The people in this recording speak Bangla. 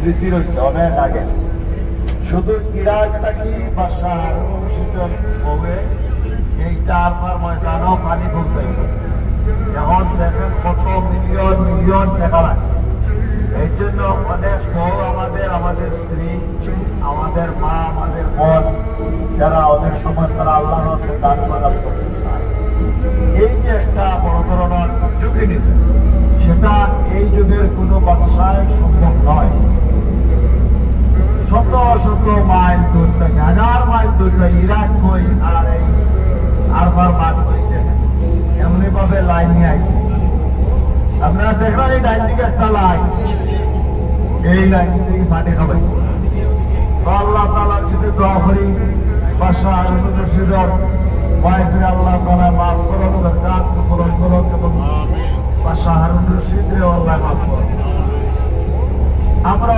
স্মৃতি রয়েছে অনেক আগে। শুধু ইরাক থাকি বা এইটা আপনার ময়দানও পানি পৌঁছাইছে। এখন দেখেন কত মিলিয়ন মিলিয়ন টাকা লাগছে। এই জন্য অনেক বউ আমাদের স্ত্রী, আমাদের মা, আমাদের বোন, যারা অনেক সময় তারা আল্লাহর রাস্তায় দান বাগান করতে চায়, এই যে একটা বড় ধরনের ঝুঁকি নিছে, সেটা এই যুগের কোনো বাদশায় সম্ভব নয়। শত শত মাইল দূর থেকে, 1000 মাইল দূর থেকে ইরাক হই আর এই আরবার মাঠ হইতে এমনি ভাবে লাইন নিয়ে আইছে। আপনারা দেখবেন এই লাইন থেকে একটা লাইন, এই লাইন থেকে মাটি খাবাইছে। আল্লাহ তাআলার কাছে দোয়া করি, বাদশাহ হারুন রশিদের ওয়াইফের আল্লাহ তাআলা মাফ করুন, বরকত পূরণ করুন এবং বাদশাহ হারুন রশিদরে আল্লাহ মাফ করুন। আমরা